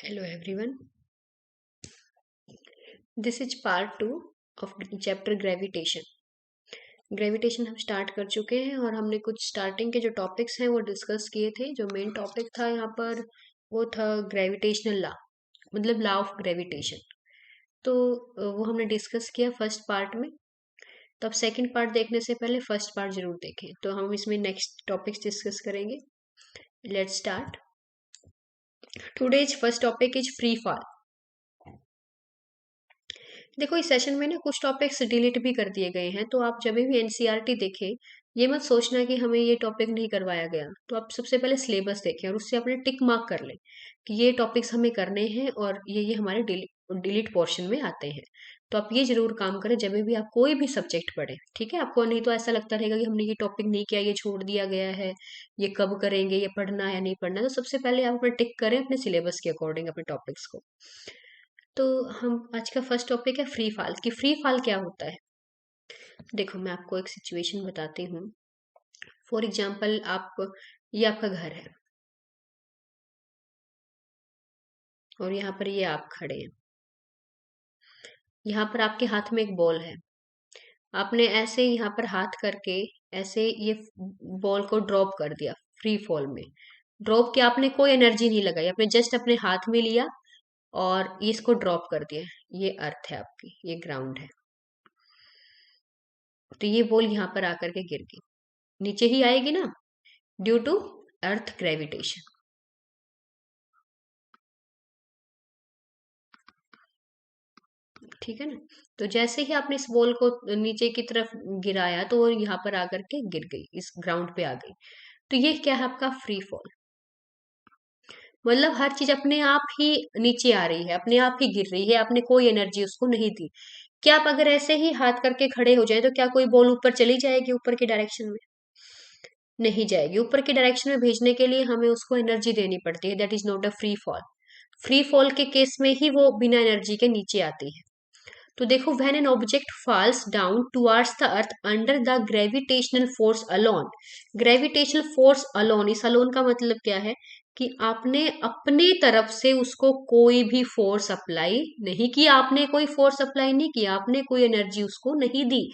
Hello everyone. This is part 2 of chapter gravitation. Gravitation हम start कर चुके हैं और हमने कुछ स्टार्टिंग के जो टॉपिक्स हैं वो डिस्कस किए थे। जो मेन टॉपिक था यहाँ पर वो था ग्रेविटेशनल लॉ, मतलब लॉ ऑफ ग्रेविटेशन। तो वो हमने डिस्कस किया फर्स्ट पार्ट में। तो अब सेकंड पार्ट देखने से पहले फर्स्ट पार्ट जरूर देखें। तो हम इसमें नेक्स्ट टॉपिक्स डिस्कस करेंगे। Let's start. Today's first topic is free fall. देखो इस सेशन में ना कुछ टॉपिक्स डिलीट भी कर दिए गए हैं, तो आप जब भी एनसीईआरटी देखें ये मत सोचना कि हमें ये टॉपिक नहीं करवाया गया। तो आप सबसे पहले सिलेबस देखें और उससे अपने टिक मार्क कर लें कि ये टॉपिक्स हमें करने हैं और ये हमारे डिलीट पोर्शन में आते हैं। तो आप ये जरूर काम करें जब भी आप कोई भी सब्जेक्ट पढ़ें, ठीक है। आपको नहीं तो ऐसा लगता रहेगा कि हमने ये टॉपिक नहीं किया, ये छोड़ दिया गया है, ये कब करेंगे, ये पढ़ना है या नहीं पढ़ना। तो सबसे पहले आप अपना टिक करें अपने सिलेबस के अकॉर्डिंग अपने टॉपिक्स को। तो हम आज का फर्स्ट टॉपिक है फ्री फॉल। कि फ्री फॉल क्या होता है। देखो मैं आपको एक सिचुएशन बताती हूँ। फॉर एग्जाम्पल आप, ये आपका घर है और यहाँ पर ये आप खड़े हैं। यहाँ पर आपके हाथ में एक बॉल है। आपने ऐसे यहाँ पर हाथ करके ऐसे ये बॉल को ड्रॉप कर दिया फ्री फॉल में। ड्रॉप किया, आपने कोई एनर्जी नहीं लगाई, आपने जस्ट अपने हाथ में लिया और इसको ड्रॉप कर दिया। ये अर्थ है आपकी, ये ग्राउंड है। तो ये बॉल यहाँ पर आकर के गिर गई, नीचे ही आएगी ना, ड्यू टू अर्थ ग्रेविटेशन। ठीक है ना। तो जैसे ही आपने इस बॉल को नीचे की तरफ गिराया तो वो यहाँ पर आकर के गिर गई, इस ग्राउंड पे आ गई। तो ये क्या है आपका फ्री फॉल। मतलब हर चीज अपने आप ही नीचे आ रही है, अपने आप ही गिर रही है, आपने कोई एनर्जी उसको नहीं दी। क्या आप अगर ऐसे ही हाथ करके खड़े हो जाए तो क्या कोई बॉल ऊपर चली जाएगी, ऊपर की डायरेक्शन में? नहीं जाएगी। ऊपर की डायरेक्शन में भेजने के लिए हमें उसको एनर्जी देनी पड़ती है। That is not a free fall. Free fall के केस में ही वो बिना एनर्जी के नीचे आती है। तो देखो, when an object falls down towards the earth under the gravitational force alone. Gravitational force alone, इस अलोन का मतलब क्या है कि आपने अपने तरफ से उसको कोई भी फोर्स अप्लाई नहीं किया, आपने कोई फोर्स अप्लाई नहीं किया, आपने कोई एनर्जी उसको नहीं दी।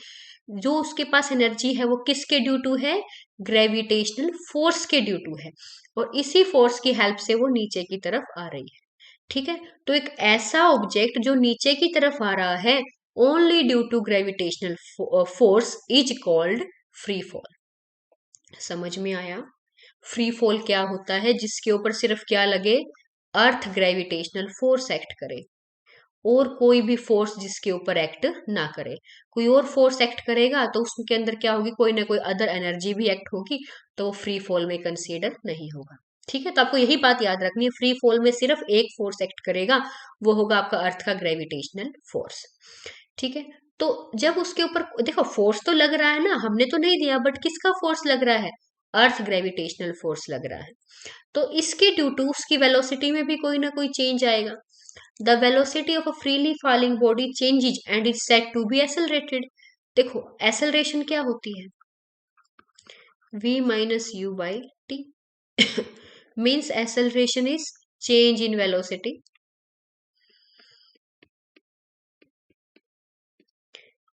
जो उसके पास एनर्जी है वो किसके ड्यू टू है? ग्रेविटेशनल फोर्स के ड्यू टू है। और इसी फोर्स की हेल्प से वो नीचे की तरफ आ रही है। ठीक है। तो एक ऐसा ऑब्जेक्ट जो नीचे की तरफ आ रहा है only due to gravitational force is called free fall. समझ में आया? फ्री फॉल क्या होता है? जिसके ऊपर सिर्फ क्या लगे? अर्थ ग्रेविटेशनल फोर्स एक्ट करे और कोई भी फोर्स जिसके ऊपर एक्ट ना करे। कोई और फोर्स एक्ट करेगा तो उसके अंदर क्या होगी? कोई ना कोई अदर एनर्जी भी एक्ट होगी, तो वो फ्री फॉल में कंसीडर नहीं होगा। ठीक है। तो आपको यही बात याद रखनी है, फ्री फॉल में सिर्फ एक फोर्स एक्ट करेगा, वो होगा आपका अर्थ का ग्रेविटेशनल फोर्स। ठीक है। तो जब उसके ऊपर देखो फोर्स तो लग रहा है ना, हमने तो नहीं दिया, बट किसका फोर्स लग रहा है? अर्थ ग्रेविटेशनल फोर्स लग रहा है। तो इसके ड्यू टू उसकी वेलोसिटी में भी कोई ना कोई चेंज आएगा। The velocity of a freely falling body changes and is said to be accelerated. देखो acceleration क्या होती है? v minus u by t means acceleration is change in velocity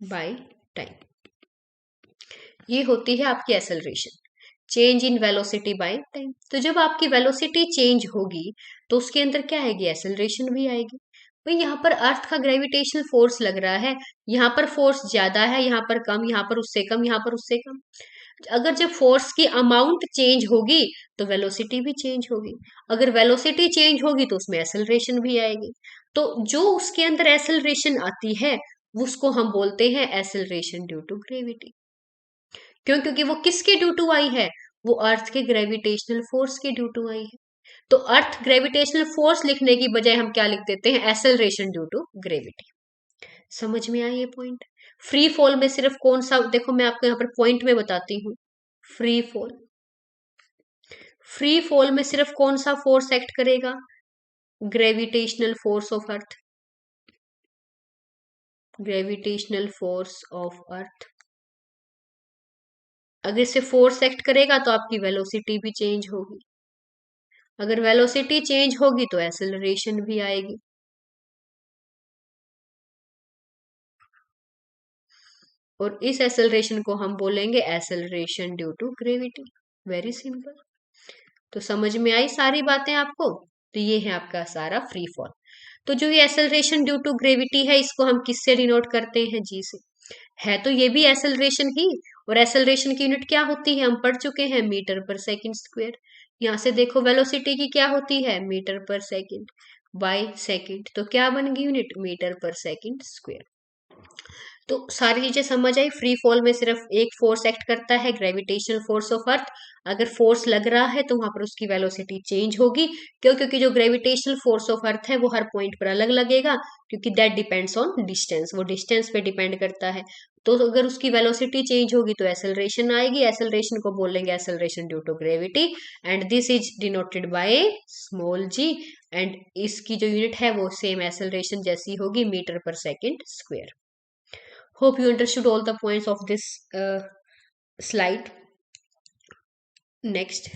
by time. ये होती है आपकी acceleration, change in velocity by time. तो जब आपकी वेलोसिटी चेंज होगी तो उसके अंदर क्या आएगी? एक्सेलरेशन भी आएगी। भाई यहाँ पर अर्थ का ग्रेविटेशनल फोर्स लग रहा है, यहाँ पर फोर्स ज्यादा है, यहाँ पर कम, यहाँ पर उससे कम, यहाँ पर उससे कम। अगर जब फोर्स की अमाउंट चेंज होगी तो वेलोसिटी भी चेंज होगी। अगर वेलोसिटी चेंज होगी तो उसमें एक्सेलरेशन भी आएगी। तो जो उसके अंदर एक्सेलरेशन आती है उसको हम बोलते हैं एक्सेलरेशन ड्यू टू ग्रेविटी। क्यों? क्योंकि वो किसके ड्यू टू आई है? वो अर्थ के ग्रेविटेशनल फोर्स के ड्यू टू आई है। तो अर्थ ग्रेविटेशनल फोर्स लिखने की बजाय हम क्या लिख देते हैं? Acceleration due to gravity. समझ में आया ये पॉइंट? फ्री फॉल में सिर्फ कौन सा, देखो मैं आपको यहाँ पर पॉइंट में बताती हूँ। फ्री फॉल, फ्री फॉल में सिर्फ कौन सा फोर्स एक्ट करेगा? Gravitational force of earth, gravitational force of अर्थ। अगर इसे फोर्स एक्ट करेगा तो आपकी वेलोसिटी भी चेंज होगी। अगर वेलोसिटी चेंज होगी तो एक्सेलरेशन भी आएगी। और इस एक्सेलरेशन को हम बोलेंगे acceleration due to gravity. Very simple. तो समझ में आई सारी बातें आपको? तो ये है आपका सारा फ्री फॉल। तो जो ये एक्सेलरेशन ड्यू टू ग्रेविटी है, इसको हम किससे डिनोट करते हैं? जी से। है तो ये भी एक्सेलरेशन ही, और एक्सेलरेशन की यूनिट क्या होती है? हम पढ़ चुके हैं, मीटर पर सेकंड स्क्वायर। यहाँ से देखो वेलोसिटी की क्या होती है? Metre per second by second. तो क्या बन गई unit? Metre per second square. तो सारी चीजें समझ आई। फ्री फॉल में सिर्फ एक फोर्स एक्ट करता है, ग्रेविटेशनल फोर्स ऑफ अर्थ। अगर फोर्स लग रहा है तो वहां पर उसकी वेलोसिटी चेंज होगी। क्यों? क्योंकि जो ग्रेविटेशनल फोर्स ऑफ अर्थ है वो हर पॉइंट पर अलग लगेगा, क्योंकि दैट डिपेंड्स ऑन डिस्टेंस, वो डिस्टेंस पे डिपेंड करता है। तो अगर उसकी वेलोसिटी चेंज होगी तो एक्सेलरेशन आएगी। एक्सेलरेशन को बोलेंगे acceleration due to gravity, and this is denoted by small g. एंड इसकी जो यूनिट है वो सेम एक्सेलरेशन जैसी होगी, metre per second square. Hope you understood all the points of this slide. Next,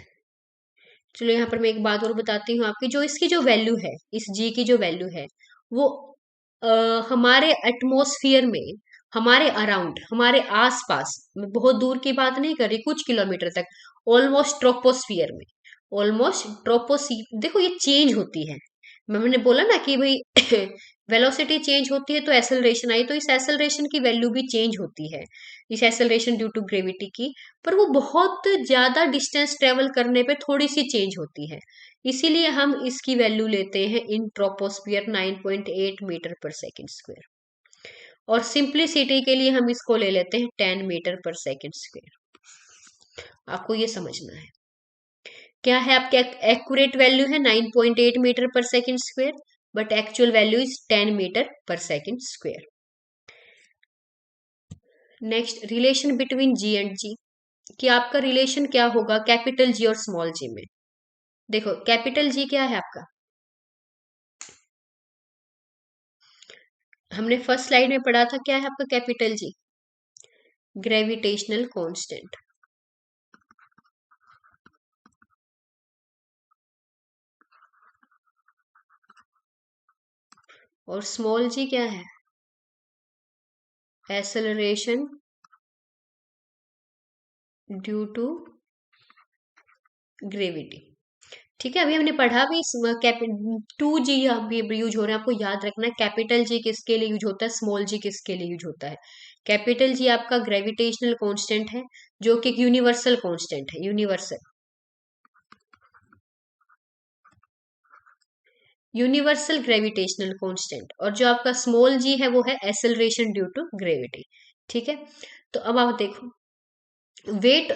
चलो यहाँ पर मैं एक बात और बताती हूँ आपकी। जो इसकी जो वैल्यू है, इस जी की जो वैल्यू है, वो हमारे एटमॉस्फेयर में, हमारे अराउंड, हमारे आसपास, मैं बहुत दूर की बात नहीं कर रही, कुछ किलोमीटर तक, ऑलमोस्ट ट्रोपोस्फियर में, ऑलमोस्ट ट्रोपोसी, देखो ये चेंज होती है। मैंने बोला ना कि भाई वेलोसिटी चेंज होती है तो एक्सेलरेशन आई, तो इस एक्सेलरेशन की वैल्यू भी चेंज होती है, इस एक्सेलरेशन ड्यू टू ग्रेविटी की। पर वो बहुत ज्यादा डिस्टेंस ट्रेवल करने पे थोड़ी सी चेंज होती है, इसीलिए हम इसकी वैल्यू लेते हैं इन troposphere 9.8 metre per second square. और सिंप्लिसिटी के लिए हम इसको ले लेते हैं 10 मीटर पर सेकेंड स्क्वायर। आपको ये समझना है। क्या है आपके एक्यूरेट वैल्यू है 9.8 metre per second square, but actual value is 10 metre per second square. Next, relation between g and g, कि आपका रिलेशन क्या होगा कैपिटल जी और स्मॉल जी में। देखो कैपिटल जी क्या है आपका, हमने फर्स्ट स्लाइड में पढ़ा था, क्या है आपका कैपिटल जी? Gravitational constant. और स्मॉल जी क्या है? Acceleration due to gravity. ठीक है, अभी हमने पढ़ा भी, 2G अभी यूज हो रहे हैं, आपको याद रखना है कैपिटल जी किसके लिए यूज होता है, स्मॉल जी किसके लिए यूज होता है। कैपिटल जी आपका ग्रेविटेशनल कांस्टेंट है, जो कि यूनिवर्सल कांस्टेंट है, यूनिवर्सल ग्रेविटेशनल कांस्टेंट। और जो आपका स्मॉल जी है वो है एक्सेलरेशन ड्यू टू ग्रेविटी। ठीक है, तो अब आप देखो वेट,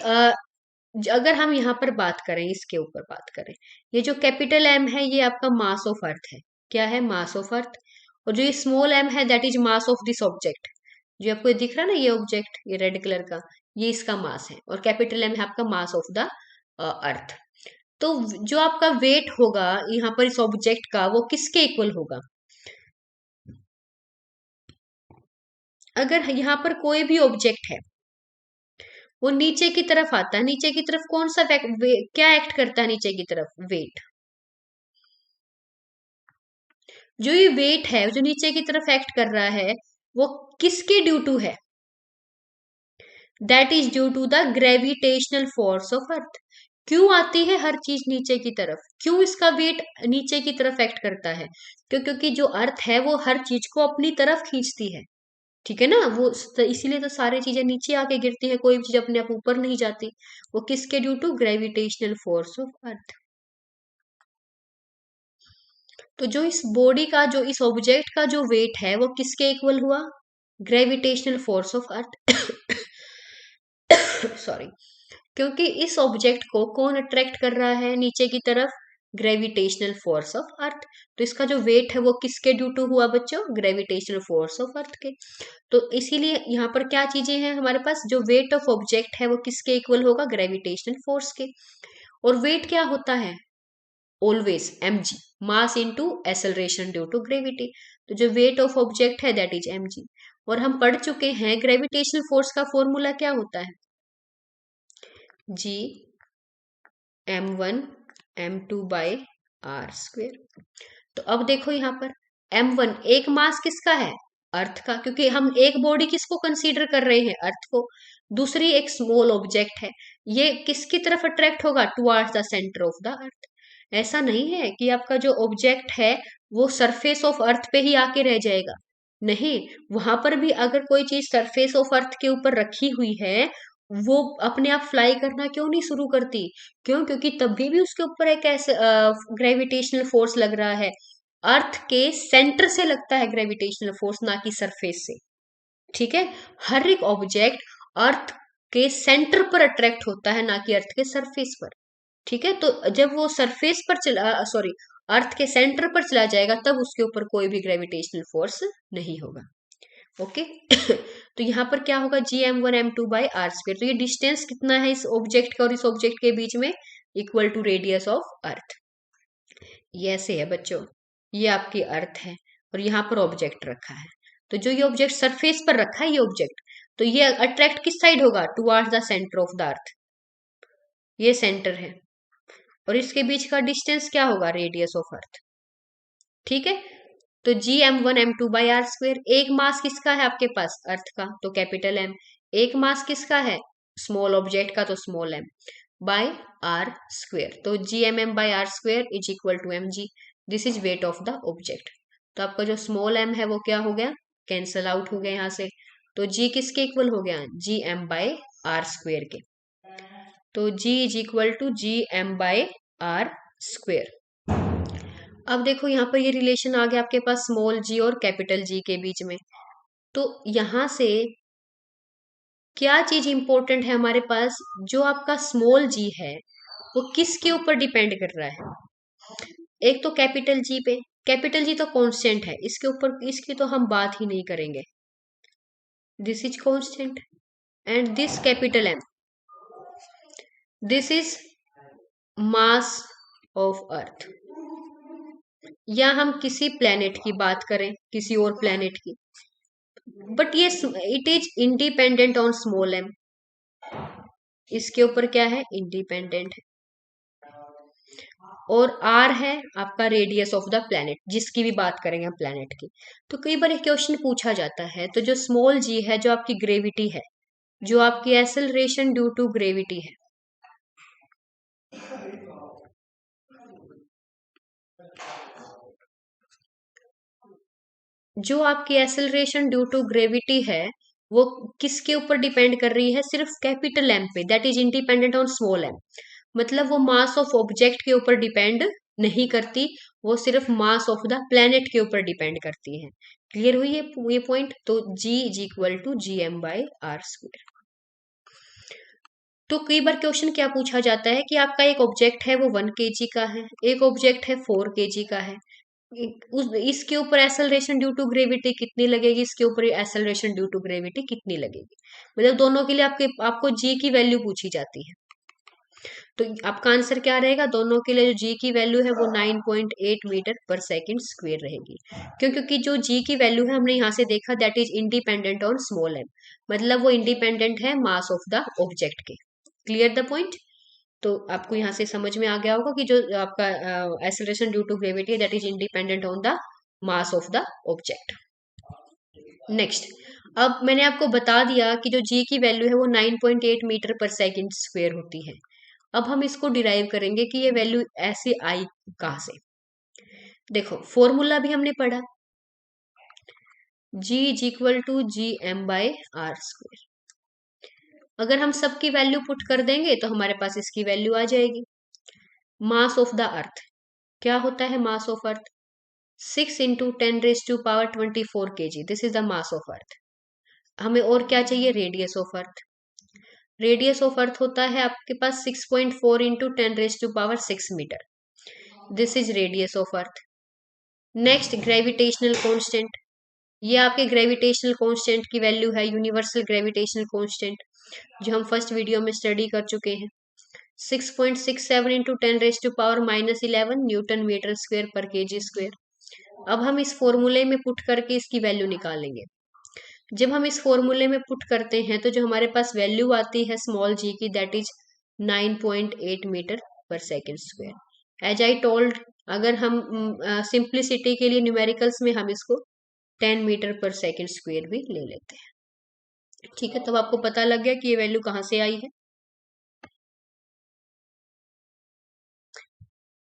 अगर हम यहाँ पर बात करें, इसके ऊपर बात करें, ये जो कैपिटल एम है ये आपका मास ऑफ अर्थ है। क्या है? मास ऑफ अर्थ। और जो ये स्मॉल एम है that is mass of this object. जो आपको दिख रहा है ना ये ऑब्जेक्ट, ये रेड कलर का, ये इसका मास है। और कैपिटल एम है आपका मास ऑफ द अर्थ। तो जो आपका वेट होगा यहाँ पर इस ऑब्जेक्ट का, वो किसके इक्वल होगा? अगर यहाँ पर कोई भी ऑब्जेक्ट है, वो नीचे की तरफ आता है, नीचे की तरफ कौन सा क्या एक्ट करता है नीचे की तरफ? वेट। जो ये वेट है जो नीचे की तरफ एक्ट कर रहा है, वो किसके ड्यू टू है? That is due to the gravitational force of earth. क्यों आती है हर चीज नीचे की तरफ? क्यों इसका वेट नीचे की तरफ एक्ट करता है? क्योंकि जो अर्थ है वो हर चीज को अपनी तरफ खींचती है। ठीक है ना, वो तो इसीलिए तो सारी चीजें नीचे आके गिरती है, कोई भी चीज अपने आप ऊपर नहीं जाती। वो किसके due to? Gravitational force of earth. तो जो इस बॉडी का, जो इस ऑब्जेक्ट का जो वेट है वो किसके इक्वल हुआ? Gravitational force of earth. Sorry. क्योंकि इस ऑब्जेक्ट को कौन अट्रैक्ट कर रहा है नीचे की तरफ? Gravitational force of earth. तो इसका जो वेट है वो किसके ड्यू टू हुआ बच्चों? ग्रेविटेशनल फोर्स ऑफ अर्थ के। तो इसीलिए यहाँ पर क्या चीजें हैं हमारे पास, जो वेट ऑफ ऑब्जेक्ट है वो किसके इक्वल होगा? ग्रेविटेशनल फोर्स के। और वेट क्या होता है? Always mg, mass into acceleration due to gravity. तो जो वेट ऑफ ऑब्जेक्ट है दैट इज mg। और हम पढ़ चुके हैं ग्रेविटेशनल फोर्स का फॉर्मूला क्या होता है? g m1 m2/r²। तो अब देखो यहाँ पर m1 एक मास किसका है, अर्थ का, क्योंकि हम एक बॉडी किसको कंसीडर कर रहे हैं, अर्थ को। दूसरी एक स्मॉल ऑब्जेक्ट है, ये किसकी तरफ अट्रैक्ट होगा, towards the centre of the अर्थ। ऐसा नहीं है कि आपका जो ऑब्जेक्ट है वो सरफेस ऑफ अर्थ पे ही आके रह जाएगा, नहीं, वहां पर भी अगर कोई चीज सरफेस ऑफ अर्थ के ऊपर रखी हुई है, वो अपने आप फ्लाई करना क्यों नहीं शुरू करती, क्यों, क्योंकि तभी भी उसके ऊपर एक ऐसे ग्रेविटेशनल फोर्स लग रहा है, अर्थ के सेंटर से लगता है ग्रेविटेशनल फोर्स, ना कि सरफेस से। ठीक है, हर एक ऑब्जेक्ट अर्थ के सेंटर पर अट्रैक्ट होता है, ना कि अर्थ के सरफेस पर। ठीक है, तो जब वो सरफेस पर चला, सॉरी, अर्थ के सेंटर पर चला जाएगा, तब उसके ऊपर कोई भी ग्रेविटेशनल फोर्स नहीं होगा। ओके तो यहाँ पर क्या होगा, Gm1m2/r²। तो ये डिस्टेंस कितना है इस ऑब्जेक्ट का और इस ऑब्जेक्ट के बीच में, equal to radius of earth. ये ऐसे है बच्चों, ये आपकी अर्थ है और यहाँ पर ऑब्जेक्ट रखा है, तो जो ये ऑब्जेक्ट सरफेस पर रखा है ये ऑब्जेक्ट, तो ये अट्रैक्ट किस साइड होगा, towards the centre of the अर्थ, ये सेंटर है, और इसके बीच का डिस्टेंस क्या होगा, रेडियस ऑफ अर्थ। ठीक है, तो Gm1m2/r²। एक मास किसका है आपके पास, अर्थ का, तो कैपिटल M। एक मास किसका है, स्मॉल ऑब्जेक्ट का, तो स्मॉल m, बाय r²। तो Gmm/r² is equal to mg। This is weight of the object. तो आपका जो स्मॉल m है वो क्या हो गया, कैंसल आउट हो गया यहाँ से, तो g किसके इक्वल हो गया, Gm/r² के। तो g is equal to Gm/r²। अब देखो यहाँ पर ये रिलेशन आ गया आपके पास स्मॉल g और कैपिटल G के बीच में। तो यहां से क्या चीज इंपॉर्टेंट है हमारे पास, जो आपका स्मॉल g है वो किसके ऊपर डिपेंड कर रहा है, एक तो कैपिटल G पे, कैपिटल G तो कांस्टेंट है, इसके ऊपर इसकी तो हम बात ही नहीं करेंगे, this is constant, and this capital M, this is mass of अर्थ। या हम किसी प्लेनेट की बात करें, किसी और प्लेनेट की, बट ये it is independent on small m, इसके ऊपर क्या है, इंडिपेंडेंट है। और r है आपका रेडियस ऑफ द प्लेनेट, जिसकी भी बात करेंगे हम प्लेनेट की। तो कई बार एक क्वेश्चन पूछा जाता है, तो जो स्मॉल g है, जो आपकी ग्रेविटी है, जो आपकी एक्सेलरेशन ड्यू टू ग्रेविटी है, जो आपकी एक्सेलरेशन ड्यू टू ग्रेविटी है, वो किसके ऊपर डिपेंड कर रही है, सिर्फ कैपिटल M पे, that is independent on small m। मतलब वो मास ऑफ ऑब्जेक्ट के ऊपर डिपेंड नहीं करती, वो सिर्फ मास ऑफ द प्लेनेट के ऊपर डिपेंड करती है। क्लियर हुई ये पॉइंट। तो G is equal to Gm/r²। तो कई बार क्वेश्चन क्या पूछा जाता है कि आपका एक ऑब्जेक्ट है वो 1 kg का है, एक ऑब्जेक्ट है 4 kg का है, इसके ऊपर एक्सेलरेशन ड्यू टू ग्रेविटी कितनी लगेगी, इसके ऊपर एक्सेलरेशन ड्यू टू ग्रेविटी कितनी लगेगी, मतलब दोनों के लिए आपको जी की वैल्यू पूछी जाती है। तो आपका आंसर क्या रहेगा, दोनों के लिए जो जी की वैल्यू है वो 9.8 मीटर पर सेकंड स्क्वायर रहेगी। क्यों, क्योंकि जो जी की वैल्यू है हमने यहाँ से देखा, that is independent on small m, मतलब वो इंडिपेंडेंट है मास ऑफ द ऑब्जेक्ट के। Clear the point. तो आपको यहाँ से समझ में आ गया होगा कि जो आपका एक्सेलरेशन ड्यू टू ग्रेविटी है, that is independent on the mass of the object. Next, अब मैंने आपको बता दिया कि जो जी की वैल्यू है वो 9.8 मीटर पर सेकंड स्क्वायर होती है। अब हम इसको डिराइव करेंगे कि ये वैल्यू ऐसे आई कहां से। देखो फॉर्मूला भी हमने पढ़ा, G is equal to Gm/r²। अगर हम सबकी वैल्यू पुट कर देंगे तो हमारे पास इसकी वैल्यू आ जाएगी। मास ऑफ द अर्थ क्या होता है, mass of earth 6 into 10⁻24 kg, this is the mass of earth. हमें और क्या चाहिए, radius of earth. Radius of earth होता है आपके पास 6.4 into 10⁻6 metre, this is radius of earth. Next, gravitational constant, ये आपके ग्रेविटेशनल कांस्टेंट की वैल्यू है, यूनिवर्सल ग्रेविटेशनल कांस्टेंट, जो हम फर्स्ट वीडियो में स्टडी कर चुके हैं। 6.67 इंटू 10⁻11 न्यूटन मीटर स्क्वायर पर kg स्क्वायर। अब हम इस फॉर्मूले में पुट करके इसकी वैल्यू निकालेंगे। जब हम इस फॉर्मूले में पुट करते हैं तो जो हमारे पास वैल्यू आती है स्मॉल g की, that is 9.8 metre per second square. As I told, अगर हम सिंप्लिसिटी के लिए न्यूमेरिकल्स में हम इसको 10 मीटर पर सेकेंड स्क्वेयर भी ले लेते हैं। ठीक है, तब आपको पता लग गया कि ये वैल्यू कहाँ से आई है।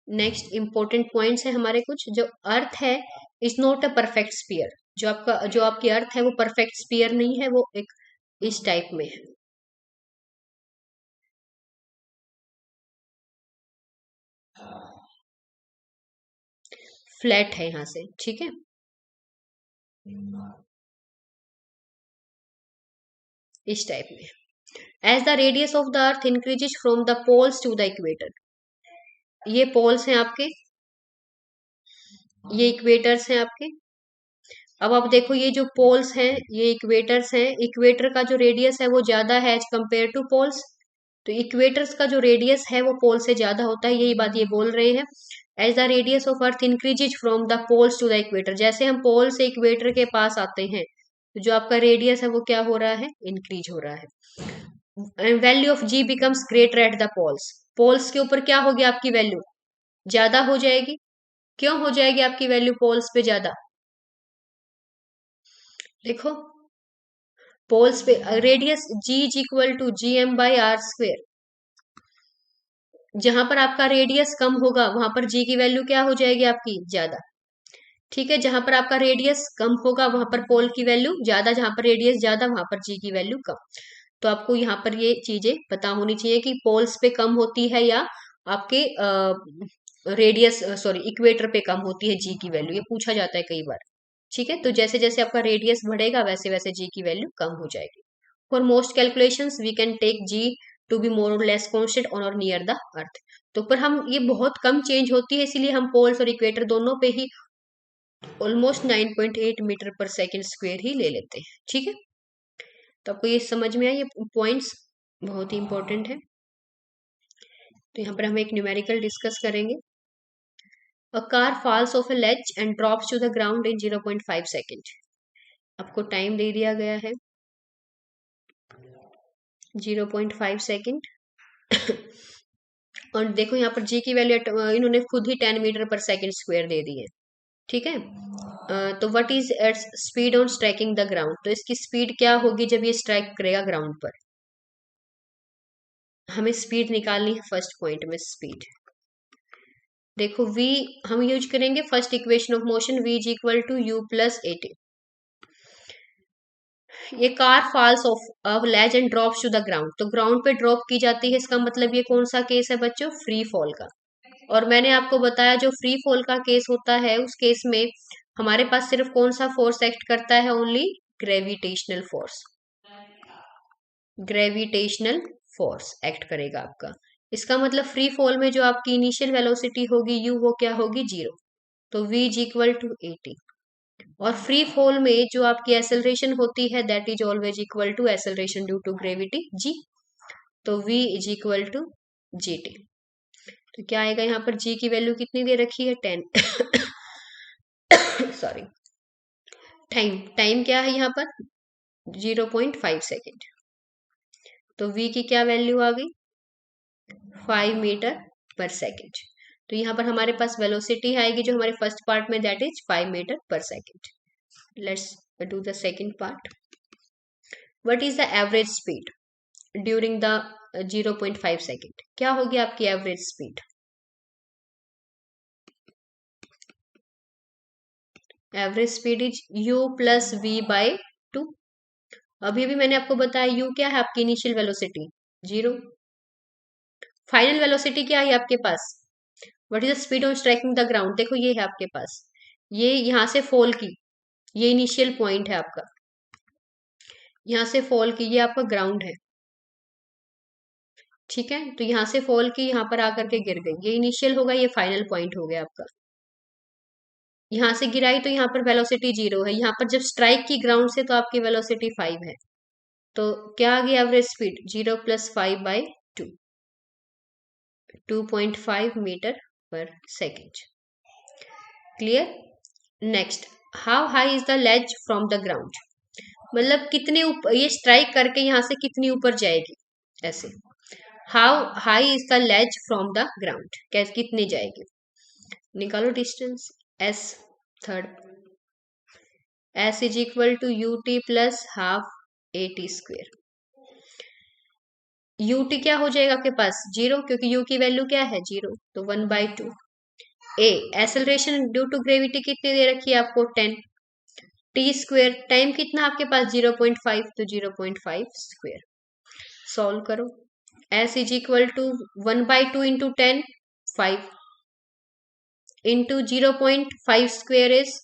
नेक्स्ट इंपॉर्टेंट पॉइंट्स है हमारे कुछ। जो अर्थ है is not a perfect sphere. जो आपकी अर्थ है वो परफेक्ट स्पीयर नहीं है, वो एक इस टाइप में है। फ्लैट है यहां से, ठीक है। इस टाइप में। As the radius of the earth increases from the poles to the equator. ये पोल्स हैं आपके, ये इक्वेटर्स हैं आपके। अब आप देखो ये जो पोल्स हैं ये इक्वेटर्स हैं। इक्वेटर का जो रेडियस है वो ज्यादा है एज कंपेयर टू पोल्स। तो इक्वेटर्स का जो रेडियस है वो पोल से ज्यादा होता है, यही बात ये बोल रहे हैं। As the radius of earth increases from the poles to the equator, जैसे हम पोल से इक्वेटर के पास आते हैं तो जो आपका रेडियस है वो क्या हो रहा है, इंक्रीज हो रहा है। Value of g becomes greater at the poles. Poles के ऊपर क्या होगी आपकी वैल्यू, ज्यादा हो जाएगी। क्यों हो जाएगी आपकी वैल्यू पोल्स पे ज्यादा, देखो पोल्स पे radius g is equal to G M by R square. जहां पर आपका रेडियस कम होगा वहां पर जी की वैल्यू क्या हो जाएगी आपकी, ज्यादा। ठीक है, जहां पर आपका रेडियस कम होगा वहां पर पोल की वैल्यू ज्यादा, जहां पर रेडियस ज्यादा वहां पर जी की वैल्यू कम। तो आपको यहाँ पर ये चीजें पता होनी चाहिए कि पोल्स पे कम होती है या आपके रेडियस सॉरी इक्वेटर पे कम होती है जी की वैल्यू, ये पूछा जाता है कई बार। ठीक है, तो जैसे जैसे आपका रेडियस बढ़ेगा वैसे वैसे जी की वैल्यू कम हो जाएगी। For most calculations we can take g to be more or less constant on or near the earth. तो पर हम ये बहुत कम चेंज होती है इसीलिए हम पोल्स और इक्वेटर दोनों पे ही almost 9.8 metre per second square ही ले लेते हैं। ठीक है, तो आपको ये समझ में आया, ये पॉइंट्स बहुत ही इंपॉर्टेंट है। तो यहाँ पर हम एक न्यूमेरिकल डिस्कस करेंगे। A car falls off a ledge and drops to the ground in 0.5 second. आपको टाइम दे दिया गया है 0.5 सेकेंड। और देखो यहाँ पर जी की वैल्यू इन्होंने खुद ही 10 मीटर पर सेकेंड स्क्वेयर दे दी है। ठीक है, तो what is its speed on striking the ground. तो इसकी स्पीड क्या होगी जब ये स्ट्राइक करेगा ग्राउंड पर। हमें स्पीड निकालनी है, फर्स्ट पॉइंट में स्पीड। देखो v हम यूज करेंगे first equation of motion, v is equal to you plus A t. ये car falls off ledge and drops to the ground, तो ग्राउंड पे ड्रॉप की जाती है, इसका मतलब ये कौन सा केस है बच्चों, फ्री फॉल का। और मैंने आपको बताया जो फ्री फॉल का केस होता है उस केस में हमारे पास सिर्फ कौन सा फोर्स एक्ट करता है, only gravitational force. Gravitational force act करेगा आपका। इसका मतलब फ्री फॉल में जो आपकी इनिशियल वेलोसिटी होगी यू, वो क्या होगी, जीरो। तो v is equal to a t. और फ्री फॉल में जो आपकी एसेलरेशन होती है that is always equal to acceleration due to gravity g। तो v is equal to g t. तो क्या आएगा यहाँ पर g की वैल्यू कितनी दे रखी है, 10। सॉरी, टाइम टाइम क्या है यहाँ पर 0.5 सेकेंड। तो v की क्या वैल्यू आ गई, 5 मीटर पर सेकेंड। तो यहाँ पर हमारे पास वेलोसिटी आएगी जो हमारे फर्स्ट पार्ट में that is 5 metre per second. Let's do the second part. What is the average speed during the 0.5 second. क्या होगी आपकी average speed, average speed is u plus v by two. अभी भी मैंने आपको बताया u क्या है आपकी initial velocity, zero. Final velocity क्या है आपके पास, what is the speed on striking the ground. देखो ये है आपके पास, ये यहां से फॉल की, ये इनिशियल पॉइंट है आपका, यहां से फॉल की, ये आपका ग्राउंड है। ठीक है, तो यहां से फॉल की यहां पर आकर के गिर गई, ये इनिशियल होगा, ये फाइनल पॉइंट हो गया आपका। यहां से गिराई तो यहाँ पर वेलोसिटी जीरो है, यहाँ पर जब स्ट्राइक की ग्राउंड से तो आपकी वेलोसिटी 5 है। तो क्या आ गई average speed, 0 + 5/2, 2.5 metre per second. Clear. Next, how high is the ledge from the ground. मतलब कितने ऊपर ये स्ट्राइक करके यहां से कितनी ऊपर जाएगी, ऐसे। How high is the ledge from the ground, कैसे कितनी जाएगी, निकालो distance S. Third, S is equal to U T plus half A T square. U T क्या हो जाएगा आपके पास, जीरो, क्योंकि यू की वैल्यू क्या है, जीरो, तो 1/2। A acceleration due to gravity कितनी दे रखी है आपको, 10। टी स्क्वेयर, टाइम कितना आपके पास 0.5, तो 0.5 स्क्वेयर। सॉल्व करो, S is equal to 1/2 into 10, 5 into 0.5 square is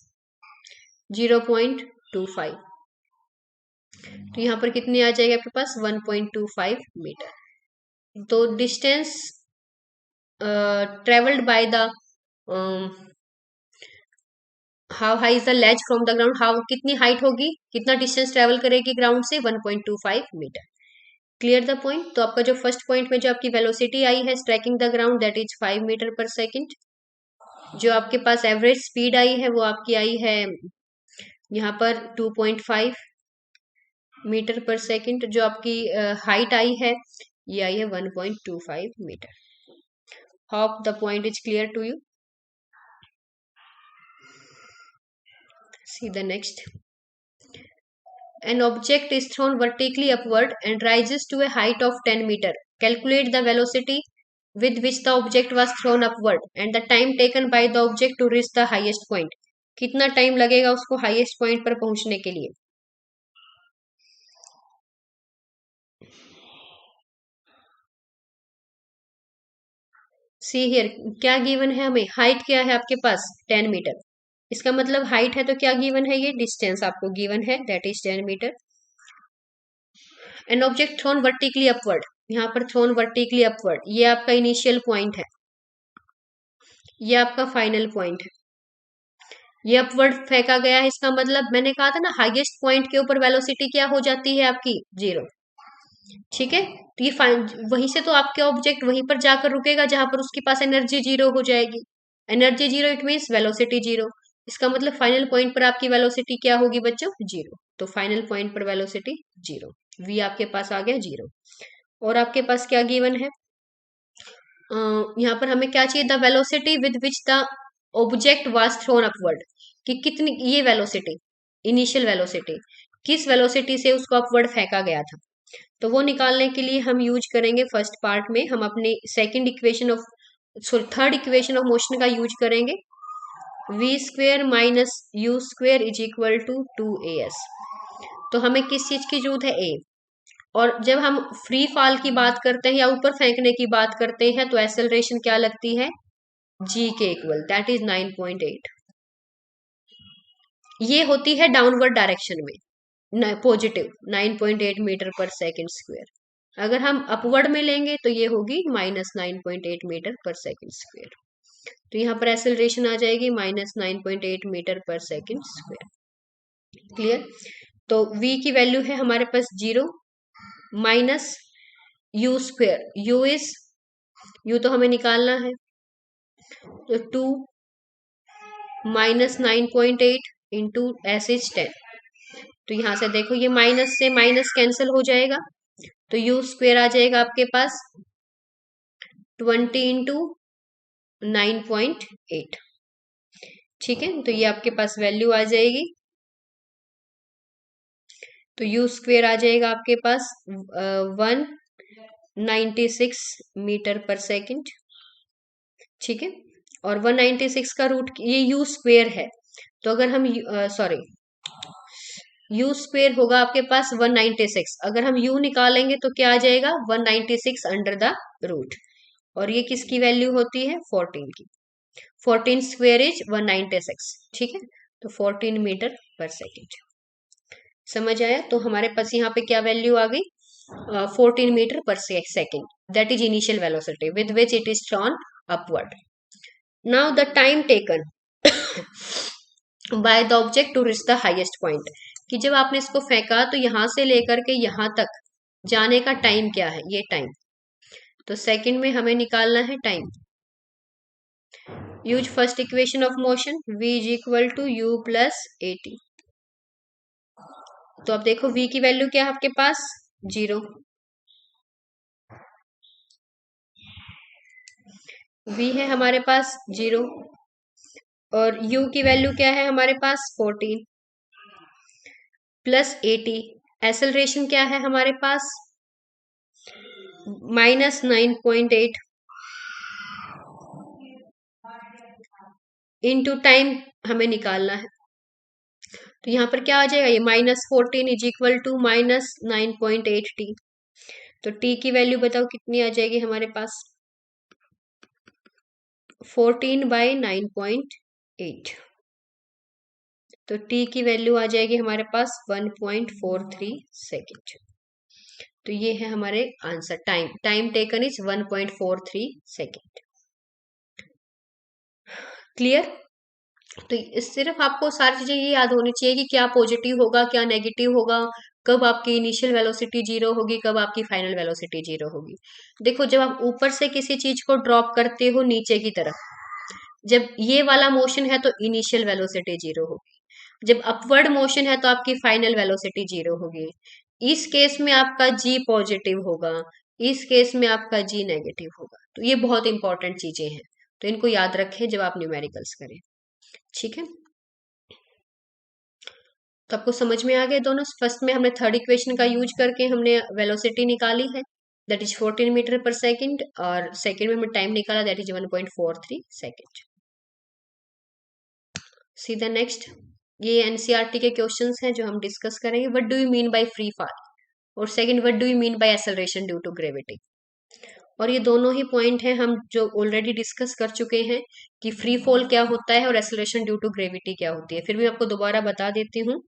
0.25, तो यहाँ पर कितनी आ जाएगी आपके पास 1.25 मीटर। तो distance travelled by the how high is the ledge from the ground, how कितनी हाइट होगी, कितना डिस्टेंस ट्रेवल करेगी ग्राउंड से, 1.25 मीटर। Clear the point. तो आपका जो फर्स्ट पॉइंट में जो आपकी वेलोसिटी आई है striking the ground, that is 5 metre per second. जो आपके पास एवरेज स्पीड आई है वो आपकी आई है यहाँ पर 2.5 मीटर पर सेकेंड। जो आपकी हाइट आई है ये आई है 1.25 metre. Hope the point is clear to you. See the next. An object is thrown vertically upward and rises to a height of 10 meter. Calculate the velocity with which the object was thrown upward and the time taken by the object to reach the highest point. कितना time लगेगा उसको highest point पर पहुंचने के लिए। See here, क्या given है हमें, हाइट क्या है आपके पास 10 मीटर, इसका मतलब हाइट है तो क्या गिवन है, ये डिस्टेंस आपको गिवन है, that is 10 metre. An object thrown vertically upward, यहाँ पर थ्रोन वर्टिकली अपवर्ड, ये आपका इनिशियल पॉइंट है, ये आपका फाइनल पॉइंट है, ये अपवर्ड फेंका गया है, इसका मतलब मैंने कहा था ना हाईएस्ट पॉइंट के ऊपर वेलोसिटी क्या हो जाती है आपकी, जीरो। ठीक है, तो ये वहीं से तो आपके ऑब्जेक्ट वहीं पर जाकर रुकेगा जहां पर उसके पास एनर्जी जीरो हो जाएगी। Energy zero it means velocity zero, इसका मतलब फाइनल पॉइंट पर आपकी वेलोसिटी क्या होगी बच्चों, जीरो। तो फाइनल पॉइंट पर वेलोसिटी जीरो, वी आपके पास आ गया जीरो। और आपके पास क्या गिवन है, यहाँ पर हमें क्या चाहिए, the velocity with which the object was thrown upward, कि कितनी ये वेलोसिटी, इनिशियल वेलोसिटी, किस वेलोसिटी से उसको अपवर्ड फेंका गया था। तो वो निकालने के लिए हम यूज करेंगे फर्स्ट पार्ट में, हम अपने second equation of sorry third equation of motion का यूज करेंगे, V square minus you square is equal to 2as। तो हमें किस चीज की जरूरत है, ए। और जब हम फ्री फॉल की बात करते हैं या ऊपर फेंकने की बात करते हैं तो एक्सेलरेशन क्या लगती है, जी के इक्वल, दैट इज 9.8। ये होती है डाउनवर्ड डायरेक्शन में positive 9.8 metre per second square. अगर हम अपवर्ड में लेंगे तो ये होगी -9.8 मीटर पर सेकेंड स्क्वायर। तो यहाँ पर एक्सेलरेशन आ जाएगी -9.8 metre per second square. Clear. तो v की वैल्यू है हमारे पास zero, minus you square, u तो हमें निकालना है, तो 2 माइनस 9.8 इंटू एस इज 10। तो यहां से देखो ये माइनस से माइनस कैंसिल हो जाएगा, तो यू स्क्वेयर आ जाएगा आपके पास 20 इंटू 9.8। ठीक है, तो ये आपके पास वैल्यू आ जाएगी, तो यू स्क्वेयर आ जाएगा आपके पास 196 मीटर पर सेकेंड। ठीक है, और 196 का रूट, ये यू स्क्वेयर है, तो अगर हम सॉरी यू स्क्वेयर होगा आपके पास 196, अगर हम यू निकालेंगे तो क्या आ जाएगा 196 अंडर द रूट, और ये किसकी वैल्यू होती है 14 की, 14 स्क्वेयर इज 196। ठीक है, तो 14 मीटर पर सेकेंड। समझ आया। तो हमारे पास यहाँ पे क्या वैल्यू आ गई, 14 metre per second, that is initial velocity with which it is thrown upward. Now the time taken by the object to reach the highest point, कि जब आपने इसको फेंका तो यहां से लेकर के यहां तक जाने का टाइम क्या है, ये टाइम। तो सेकंड में हमें निकालना है time. Use first equation of motion, v is equal to you plus A T. तो अब देखो v की वैल्यू क्या है आपके पास, जीरो, v है हमारे पास 0, और u की वैल्यू क्या है हमारे पास 14 प्लस 80। एक्सेलरेशन क्या है हमारे पास -9.8 इंटू टाइम हमें निकालना है। तो यहाँ पर क्या आ जाएगा, ये -14 इज इक्वल टू -9.8 t। तो t की वैल्यू बताओ कितनी आ जाएगी हमारे पास, 14/9.8। तो t की वैल्यू आ जाएगी हमारे पास 1.43 सेकेंड। तो ये है हमारे answer, time taken is 1.43 second. Clear? तो सिर्फ आपको सारी चीजें ये याद होनी चाहिए कि क्या पॉजिटिव होगा क्या नेगेटिव होगा, कब आपकी इनिशियल वेलोसिटी 0 होगी, कब आपकी फाइनल वेलोसिटी 0 होगी। देखो, जब आप ऊपर से किसी चीज को ड्रॉप करते हो नीचे की तरफ, जब ये वाला मोशन है तो इनिशियल वेलोसिटी 0 होगी, जब अपवर्ड मोशन है तो आपकी फाइनल वेलोसिटी 0 होगी। इस केस में आपका जी पॉजिटिव होगा, इस केस में आपका जी नेगेटिव होगा। तो ये बहुत इंपॉर्टेंट चीजें हैं, तो इनको याद रखें जब आप न्यूमेरिकल्स करें। ठीक है, तो आपको समझ में आ गए दोनों। फर्स्ट में हमने थर्ड इक्वेशन का यूज करके हमने वेलोसिटी निकाली है, that is 14 metre per second, और सेकंड में हमने टाइम निकाला, दैट इज 1.43 सेकंड। सीधा नेक्स्ट, ये एनसीईआरटी के क्वेश्चंस हैं जो हम डिस्कस करेंगे। What do you mean by free fall, और second, what do you mean by acceleration due to gravity. और ये दोनों ही पॉइंट हैं हम जो ऑलरेडी डिस्कस कर चुके हैं कि फ्री फॉल क्या होता है और एक्सेलरेशन ड्यू टू ग्रेविटी क्या होती है। फिर भी आपको दोबारा बता देती हूँ।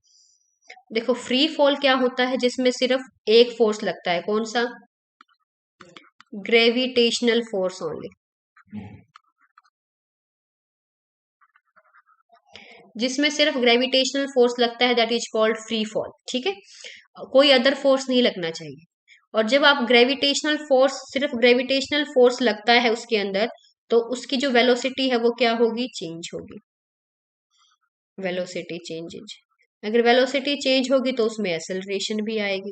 देखो, फ्री फॉल क्या होता है, जिसमें सिर्फ एक फोर्स लगता है, कौन सा, ग्रेविटेशनल फोर्स ओनली। जिसमें सिर्फ ग्रेविटेशनल फोर्स लगता है, that is called free fall. ठीक है, कोई अदर फोर्स नहीं लगना चाहिए। और जब आप ग्रेविटेशनल फोर्स, सिर्फ ग्रेविटेशनल फोर्स लगता है उसके अंदर, तो उसकी जो वेलोसिटी है वो क्या होगी, चेंज होगी। वेलोसिटी चेंजेज, अगर वेलोसिटी चेंज होगी तो उसमें एक्सेलरेशन भी आएगी।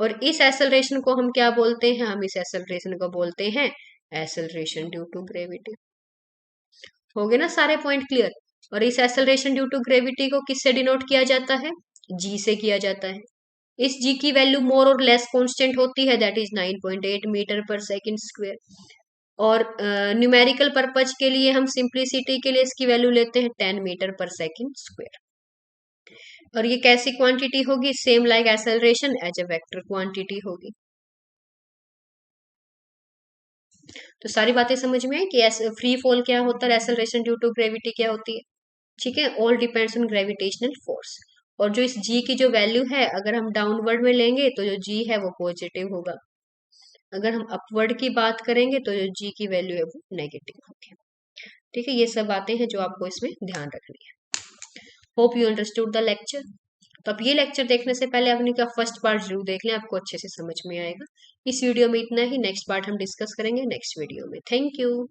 और इस एक्सेलरेशन को हम क्या बोलते हैं, हम इस एक्सेलरेशन को बोलते हैं एक्सेलरेशन ड्यू टू ग्रेविटी। हो गए ना सारे पॉइंट क्लियर। और इस एक्सेलरेशन ड्यू टू ग्रेविटी को किससे डिनोट किया जाता है, जी से किया जाता है। इस जी की value more or less constant होती है, that is 9.8 metre per second square. और न्यूमेरिकल पर्पज के लिए हम सिंप्लिसिटी के लिए इसकी वैल्यू लेते हैं 10 मीटर पर सेकंड स्क्वायर। और ये कैसी क्वांटिटी होगी, same like acceleration as a vector quantity होगी। तो सारी बातें समझ में आई कि फ्री फॉल क्या होता है, एक्सेलरेशन ड्यू टू ग्रेविटी क्या होती है। ठीक है, all depends on gravitational force. और जो इस जी की जो वैल्यू है, अगर हम डाउनवर्ड में लेंगे तो जो जी है वो पॉजिटिव होगा, अगर हम अपवर्ड की बात करेंगे तो जो जी की वैल्यू है वो नेगेटिव होगी। ठीक है, ये सब बातें हैं जो आपको इसमें ध्यान रखनी है। Hope you understood the lecture. तो अब ये लेक्चर देखने से पहले आपने क्या फर्स्ट पार्ट जरूर देख लें, आपको अच्छे से समझ में आएगा। इस वीडियो में इतना ही, नेक्स्ट पार्ट हम डिस्कस करेंगे नेक्स्ट वीडियो में। Thank you.